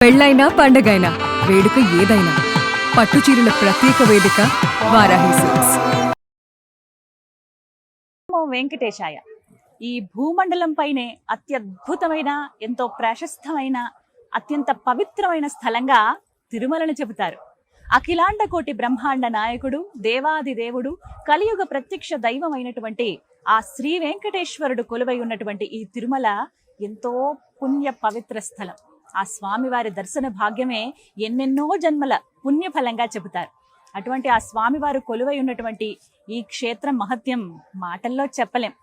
పెళ్ళైనా పండగైనా వేడుక ఏదైనా పట్టుచీరల ప్రత్యేక వేదిక వారాహి సిల్క్స్. నమో వెంకటేశాయ. ఈ భూమండలం పైనే అత్యద్భుతమైన, ఎంతో ప్రశస్తమైన, అత్యంత పవిత్రమైన స్థలంగా తిరుమలని చెబుతారు. అఖిలాండ కోటి బ్రహ్మాండ నాయకుడు, దేవాది దేవుడు, కలియుగ ప్రత్యక్ష దైవమైనటువంటి ఆ శ్రీ వెంకటేశ్వరుడు కొలువై ఉన్నటువంటి ఈ తిరుమల ఎంతో పుణ్య పవిత్ర స్థలం. ఆ స్వామివారి దర్శన భాగ్యమే ఎన్నెన్నో జన్మల పుణ్యఫలంగా చెబుతారు. అటువంటి ఆ స్వామివారు కొలువై ఉన్నటువంటి ఈ క్షేత్రం మహత్యం మాటల్లో చెప్పలేం.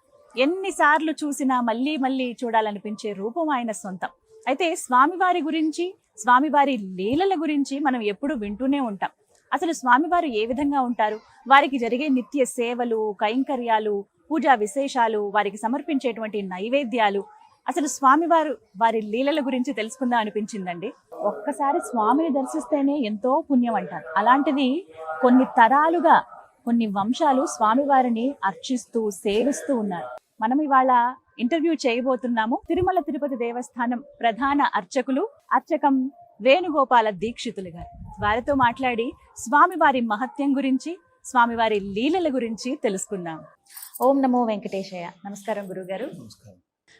ఎన్నిసార్లు చూసినా మళ్ళీ మళ్ళీ చూడాలనిపించే రూపం ఆయన సొంతం. అయితే స్వామివారి గురించి, స్వామివారి లీలల గురించి మనం ఎప్పుడు వింటూనే ఉంటాం. అసలు స్వామివారు ఏ విధంగా ఉంటారు, వారికి జరిగే నిత్య సేవలు, కైంకర్యాలు, పూజా విశేషాలు, వారికి సమర్పించేటువంటి నైవేద్యాలు, అసలు స్వామివారు వారి లీలల గురించి తెలుసుకుందాం అనిపించిందండి. ఒక్కసారి స్వామిని దర్శిస్తేనే ఎంతో పుణ్యం అంటారు. అలాంటిది కొన్ని తరాలుగా, కొన్ని వంశాలు స్వామివారిని అర్చిస్తూ సేవిస్తూ ఉన్నారు. మనం ఇవాళ ఇంటర్వ్యూ చేయబోతున్నాము తిరుమల తిరుపతి దేవస్థానం ప్రధాన అర్చకం వేణుగోపాల దీక్షితులు గారు. వారితో మాట్లాడి స్వామివారి మహత్యం గురించి, స్వామివారి లీలల గురించి తెలుసుకుందాం. ఓం నమో వెంకటేశయ్య. నమస్కారం గురుగారు.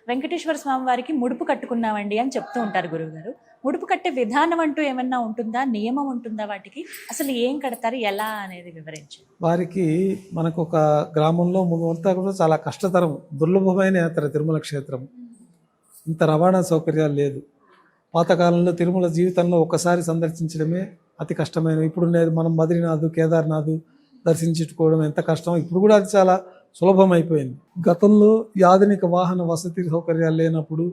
వెంకటేశ్వర స్వామి వారికి ముడుపు కట్టుకున్నామండి అని చెప్తూ ఉంటారు గురువుగారు. ముడుపు కట్టే విధానం అంటూ ఏమన్నా ఉంటుందా, నియమం ఉంటుందా వాటికి? అసలు ఏం కడతారు, ఎలా అనేది వివరించి. వారికి మనకు ఒక గ్రామంలో అంతా కూడా చాలా కష్టతరం, దుర్లభమైన యాత్ర తిరుమల క్షేత్రం. ఇంత రవాణా సౌకర్యాలు లేదు. పాతకాలంలో తిరుమల జీవితంలో ఒకసారి సందర్శించడమే అతి కష్టమైన. ఇప్పుడు మనం బద్రీనాథ్, కేదార్నాథ్ దర్శించుకోవడం ఎంత కష్టం, ఇప్పుడు కూడా అది చాలా సులభం అయిపోయింది. గతంలో ఈ ఆధునిక వాహన వసతి సౌకర్యాలు లేనప్పుడు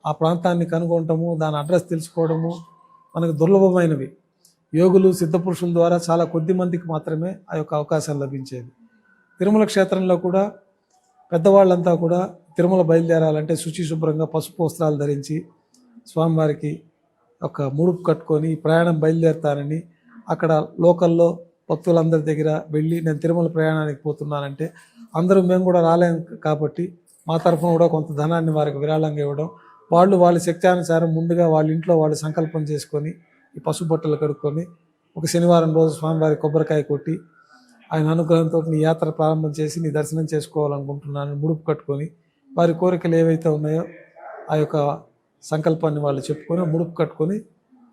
ఆ ప్రాంతాన్ని కనుగొనటము, దాని అడ్రస్ తెలుసుకోవడము మనకు దుర్లభమైనవి. యోగులు, సిద్ధపురుషుల ద్వారా చాలా కొద్ది మందికి మాత్రమే ఆ యొక్క అవకాశం లభించేది. తిరుమల క్షేత్రంలో కూడా పెద్దవాళ్ళంతా కూడా తిరుమల బయలుదేరాలంటే శుచి శుభ్రంగా పసుపు వస్త్రాలు ధరించి స్వామివారికి ఒక ముడుపు కట్టుకొని ప్రయాణం బయలుదేరుతానని అక్కడ లోకల్లో భక్తులందరి దగ్గర వెళ్ళి నేను తిరుమల ప్రయాణానికి పోతున్నానంటే అందరూ మేము కూడా రాలేం కాబట్టి మా తరఫున కూడా కొంత ధనాన్ని వారికి విరాళంగా ఇవ్వడం, వాళ్ళ శక్త్యానుసారం ముందుగా వాళ్ళ ఇంట్లో వాళ్ళు సంకల్పం చేసుకొని ఈ పసుపు బట్టలు కడుక్కొని ఒక శనివారం రోజు స్వామివారి కొబ్బరికాయ కొట్టి ఆయన అనుగ్రహంతో నీ యాత్ర ప్రారంభం చేసి నీ దర్శనం చేసుకోవాలనుకుంటున్నాను ముడుపు కట్టుకొని వారి కోరికలు ఏవైతే ఉన్నాయో ఆ యొక్క సంకల్పాన్ని వాళ్ళు చెప్పుకొని ముడుపు కట్టుకొని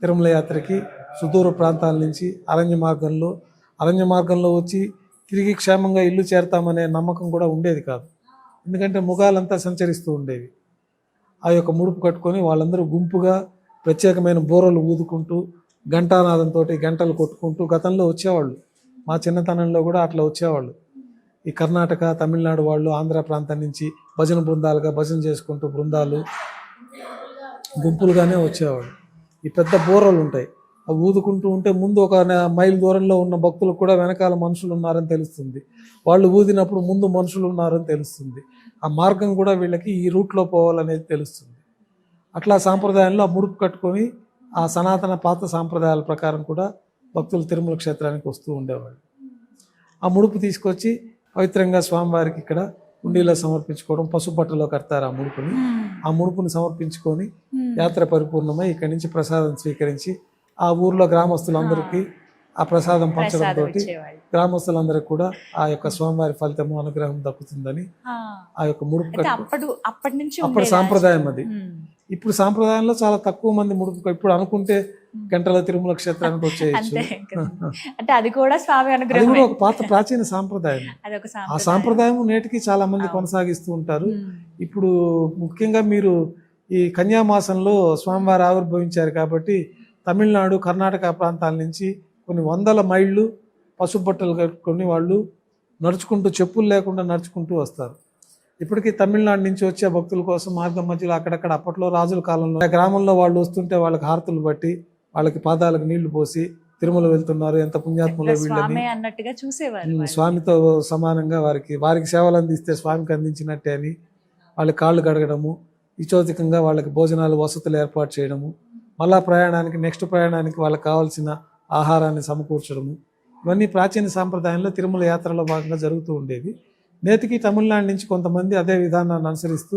తిరుమల యాత్రకి సుదూర ప్రాంతాల నుంచి అరణ్య మార్గంలో వచ్చి తిరిగి క్షేమంగా ఇల్లు చేరతామనే నమ్మకం కూడా ఉండేది కాదు. ఎందుకంటే ముఖాలంతా సంచరిస్తూ ఉండేవి. ఆ యొక్క ముడుపు కట్టుకొని వాళ్ళందరూ గుంపుగా ప్రత్యేకమైన బోరలు ఊదుకుంటూ ఘంటానాదంతో గంటలు కొట్టుకుంటూ గతంలో వచ్చేవాళ్ళు. మా చిన్నతనంలో కూడా అట్లా వచ్చేవాళ్ళు. ఈ కర్ణాటక, తమిళనాడు వాళ్ళు, ఆంధ్ర ప్రాంతం నుంచి భజన బృందాలుగా భజన చేసుకుంటూ బృందాలు గుంపులుగానే వచ్చేవాళ్ళు. ఈ పెద్ద బోరలు ఉంటాయి, అవి ఊదుకుంటూ ఉంటే ముందు ఒక మైల్ దూరంలో ఉన్న భక్తులకు కూడా వెనకాల మనుషులు ఉన్నారని తెలుస్తుంది. వాళ్ళు ఊదినప్పుడు ముందు మనుషులు ఉన్నారని తెలుస్తుంది. ఆ మార్గం కూడా వీళ్ళకి ఈ రూట్లో పోవాలనేది తెలుస్తుంది. అట్లా సాంప్రదాయంలో ఆ ముడుపు కట్టుకొని ఆ సనాతన పాత సాంప్రదాయాల ప్రకారం కూడా భక్తులు తిరుమల క్షేత్రానికి వస్తూ ఉండేవాళ్ళు. ఆ ముడుపు తీసుకొచ్చి పవిత్రంగా స్వామివారికి ఇక్కడ కుండీలో సమర్పించుకోవడం, పసుపు బట్టలో కడతారు ఆ ముడుపుని సమర్పించుకొని యాత్ర పరిపూర్ణమై ఇక్కడి నుంచి ప్రసాదం స్వీకరించి ఆ ఊర్లో గ్రామస్తులందరికీ ఆ ప్రసాదం పంచడంతో గ్రామస్తులందరికీ కూడా ఆ యొక్క స్వామివారి ఫలితము, అనుగ్రహం దక్కుతుందని ఆ యొక్క ముడుపు అప్పటి సాంప్రదాయం అది. ఇప్పుడు సాంప్రదాయంలో చాలా తక్కువ మంది ముడుపు, ఇప్పుడు అనుకుంటే గంటల తిరుమల క్షేత్రానికి వచ్చేయచ్చు. అంటే అది కూడా ఒక పాత ప్రాచీన సాంప్రదాయం. ఆ సాంప్రదాయం నేటికి చాలా మంది కొనసాగిస్తూ ఉంటారు. ఇప్పుడు ముఖ్యంగా మీరు ఈ కన్యామాసంలో స్వామివారు ఆవిర్భవించారు కాబట్టి తమిళనాడు, కర్ణాటక ప్రాంతాల నుంచి కొన్ని వందల మైళ్ళు పసుపు బట్టలు కట్టుకొని వాళ్ళు నడుచుకుంటూ, చెప్పులు లేకుండా నడుచుకుంటూ వస్తారు. ఇప్పటికీ తమిళనాడు నుంచి వచ్చే భక్తుల కోసం మార్గం మధ్యలో అక్కడక్కడ అప్పట్లో రాజుల కాలంలో గ్రామంలో వాళ్ళు వస్తుంటే వాళ్ళకి హారతులు బట్టి వాళ్ళకి పాదాలకు నీళ్లు పోసి తిరుమల వెళ్తున్నారు, ఎంత పుణ్యాత్మలో వీళ్ళని అన్నట్టుగా చూసేవారు. స్వామితో సమానంగా వారికి సేవలు అందిస్తే స్వామికి అందించినట్టే అని వాళ్ళ కాళ్ళు కడగడము, ఇచోతికంగా వాళ్ళకి భోజనాలు, వసతులు ఏర్పాటు చేయడము, మళ్ళా నెక్స్ట్ ప్రయాణానికి వాళ్ళకి కావాల్సిన ఆహారాన్ని సమకూర్చడము, ఇవన్నీ ప్రాచీన సాంప్రదాయంలో తిరుమల యాత్రలో భాగంగా జరుగుతూ ఉండేది. నేటికి తమిళనాడు నుంచి కొంతమంది అదే విధానాన్ని అనుసరిస్తూ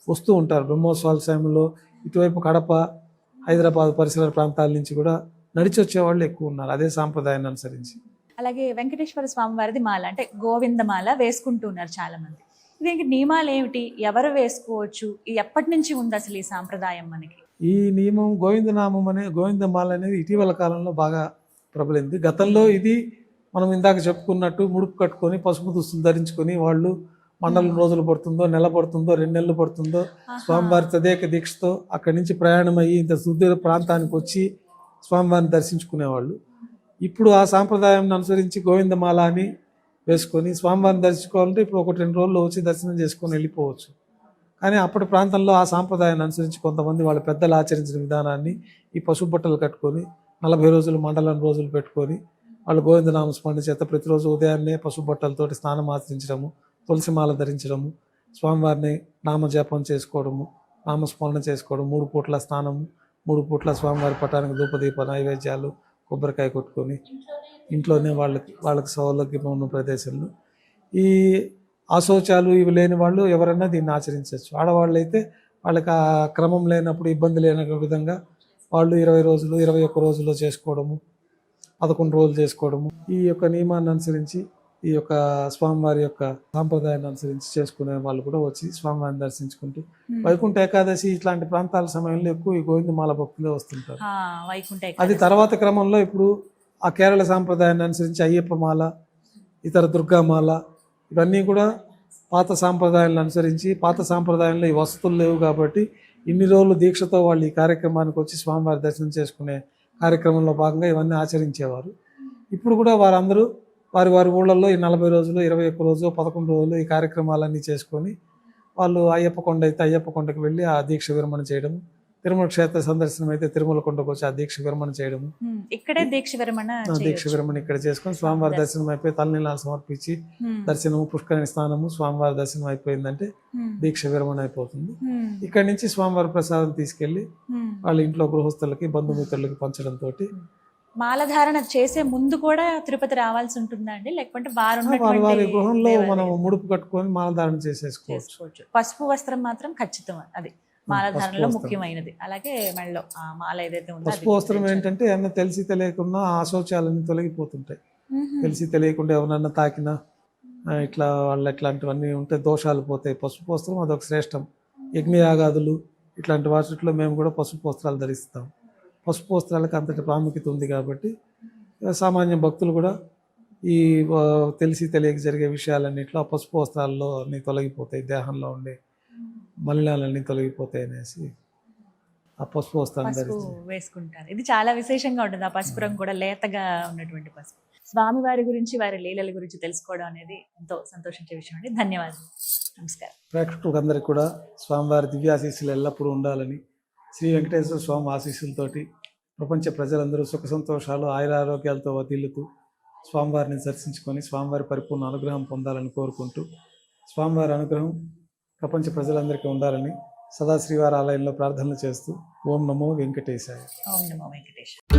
వస్తూ ఉంటారు. బ్రహ్మోత్సవాల సమయంలో ఇటువైపు కడప, హైదరాబాద్ పరిసర ప్రాంతాల నుంచి కూడా నడిచి వచ్చేవాళ్ళు ఎక్కువ ఉన్నారు అదే సాంప్రదాయాన్ని అనుసరించి. అలాగే వెంకటేశ్వర స్వామి వారిది మాల అంటే గోవిందమాల వేసుకుంటున్నారు చాలా మంది. దీనికి నియమాలు ఏమిటి, ఎవరు వేసుకోవచ్చు, ఇది ఎప్పటి నుంచి ఉంది అసలు ఈ సాంప్రదాయం మనకి? ఈ నియమం గోవిందమాల అనేది ఇటీవల కాలంలో బాగా ప్రబలింది. గతంలో ఇది మనం ఇందాక చెప్పుకున్నట్టు ముడుపు కట్టుకొని పసుపు దుస్తులు ధరించుకొని వాళ్ళు మండలం రోజులు పడుతుందో, నెల పడుతుందో, 2 నెలలు పడుతుందో స్వామివారి తదేక దీక్షతో అక్కడి నుంచి ప్రయాణం అయ్యి ఇంత సుదూర ప్రాంతానికి వచ్చి స్వామివారిని దర్శించుకునేవాళ్ళు. ఇప్పుడు ఆ సాంప్రదాయాన్ని అనుసరించి గోవిందమాల అని వేసుకొని స్వామివారిని దర్శించుకోవాలంటే ఇప్పుడు 1-2 రోజుల్లో వచ్చి దర్శనం చేసుకొని వెళ్ళిపోవచ్చు. కానీ అప్పటి ప్రాంతంలో ఆ సాంప్రదాయాన్ని అనుసరించి కొంతమంది వాళ్ళ పెద్దలు ఆచరించిన విధానాన్ని ఈ పసుపు బట్టలు కట్టుకొని 40 రోజులు మండలం రోజులు పెట్టుకొని వాళ్ళు గోవిందనామ స్మరణ చేత ప్రతిరోజు ఉదయాన్నే పసుపు బట్టలతోటి స్నానం ఆచరించడము, తులసిమాల ధరించడము, స్వామివారిని నామజపం చేసుకోవడము, నామస్మరణ చేసుకోవడం, 3 పూట్ల స్నానము, 3 పూట్ల స్వామివారి పటానికి ధూపదీప నైవేద్యాలు, కొబ్బరికాయ కొట్టుకొని ఇంట్లోనే వాళ్ళకి సౌలభ్యం ఉన్న ప్రదేశంలో ఈ అశౌచాలు ఇవి లేని వాళ్ళు ఎవరైనా దీన్ని ఆచరించవచ్చు. ఆడవాళ్ళు అయితే వాళ్ళకి ఆ క్రమం లేనప్పుడు ఇబ్బంది లేని విధంగా వాళ్ళు 20 రోజులు 21 రోజుల్లో చేసుకోవడము, 11 రోజులు చేసుకోవడము, ఈ యొక్క నియమాన్ని అనుసరించి ఈ యొక్క స్వామివారి యొక్క సాంప్రదాయాన్ని అనుసరించి చేసుకునే వాళ్ళు కూడా వచ్చి స్వామివారిని దర్శించుకుంటూ వైకుంఠ ఏకాదశి ఇట్లాంటి ప్రాంతాల సమయంలో ఎక్కువ ఈ గోవిందమాల భక్తులే వస్తుంటారు. అది తర్వాత క్రమంలో ఇప్పుడు ఆ కేరళ సాంప్రదాయాన్ని అనుసరించి అయ్యప్ప మాల, ఇతర దుర్గామాల ఇవన్నీ కూడా పాత సాంప్రదాయాలను అనుసరించి, పాత సాంప్రదాయంలో ఈ వసతులు లేవు కాబట్టి ఇన్ని రోజులు దీక్షతో వాళ్ళు ఈ కార్యక్రమానికి వచ్చి స్వామివారి దర్శనం చేసుకునే కార్యక్రమంలో భాగంగా ఇవన్నీ ఆచరించేవారు. ఇప్పుడు కూడా వారందరూ వారి ఊళ్ళల్లో ఈ 40 రోజులు 21 రోజులు 11 రోజులు ఈ కార్యక్రమాలన్నీ చేసుకొని వాళ్ళు అయ్యప్ప కొండ అయితే అయ్యప్ప కొండకు వెళ్ళి ఆ దీక్ష విరమణ చేయడం, తిరుమల క్షేత్ర సందర్శనం అయితే తిరుమల కొండకు వచ్చి ఆ దీక్ష విరమణ చేయడము, ఇక్కడే దీక్ష విరమణ ఇక్కడ చేసుకొని స్వామివారి దర్శనం అయిపోయి తలనీలాలు సమర్పించి దర్శనము, పుష్కరిణి స్నానము, స్వామివారి దర్శనం అయిపోయిందంటే దీక్ష విరమణ అయిపోతుంది. ఇక్కడి నుంచి స్వామివారి ప్రసాదం తీసుకెళ్లి వాళ్ళ ఇంట్లో గృహస్థులకి బంధుమిత్రులకి పంచడం తోటి మాలధారణ చేసే ముందు కూడా తిరుపతి రావాల్సి ఉంటుందా అండి, లేకపోతే వారి గృహంలో మనం ముడుపు కట్టుకొని మాలధారణ చేసేసుకోవచ్చు. పసుపు వస్త్రం మాత్రం ఖచ్చితం, అది మాలధారణలో ముఖ్యమైనది. అలాగే మెడలో ఆ మాల ఏదైతే ఉందో పసుపు వస్త్రం ఏంటంటే ఏమన్నా తెలిసి తెలియకుండా ఆ శౌచాలన్నీ తొలగిపోతుంటాయి. తెలిసి తెలియకుండా ఎవరన్నా తాకినా ఇట్లా వాళ్ళు ఇట్లాంటివన్నీ ఉంటే దోషాలు పోతాయి. పసుపు వస్త్రం అదొక శ్రేష్టం. యజ్ఞయాగాదులు ఇట్లాంటి వాటిలో మేము కూడా పసుపు వస్త్రాలు ధరిస్తాం. పసుపు వస్త్రాలకు అంతటి ప్రాముఖ్యత ఉంది కాబట్టి సామాన్య భక్తులు కూడా ఈ తెలిసి తెలియక జరిగే విషయాలన్నింటిలో ఆ పసుపు వస్త్రాల్లో అన్నీ తొలగిపోతాయి, దేహంలో ఉండే మలినాలన్నీ తొలగిపోతాయి అనేసి ఆ పసుపు వస్త్రాన్ని వేసుకుంటారు. ఇది చాలా విశేషంగా ఉంటుంది. ఆ పసుపు రంగు కూడా లేతగా ఉన్నటువంటి పసుపు. స్వామివారి గురించి, వారి లీలల గురించి తెలుసుకోవడం అనేది ఎంతో సంతోషించే విషయం అండి. ధన్యవాదాలు. నమస్కారం. ప్రేక్షకులందరికీ కూడా స్వామివారి దివ్యాశీస్సులు ఎల్లప్పుడూ ఉండాలని, శ్రీ వెంకటేశ్వర స్వామి ఆశీస్సులతోటి ప్రపంచ ప్రజలందరూ సుఖ సంతోషాలు ఆయురారోగ్యాలతో వదిలుతూ స్వామివారిని దర్శించుకొని స్వామివారి పరిపూర్ణ అనుగ్రహం పొందాలని కోరుకుంటూ, స్వామివారి అనుగ్రహం ప్రపంచ ప్రజలందరికీ ఉండాలని సదా శ్రీవారి ఆలయంలో ప్రార్థనలు చేస్తూ ఓం నమో వెంకటేశాయ. ఓం నమో వెంకటేశాయ.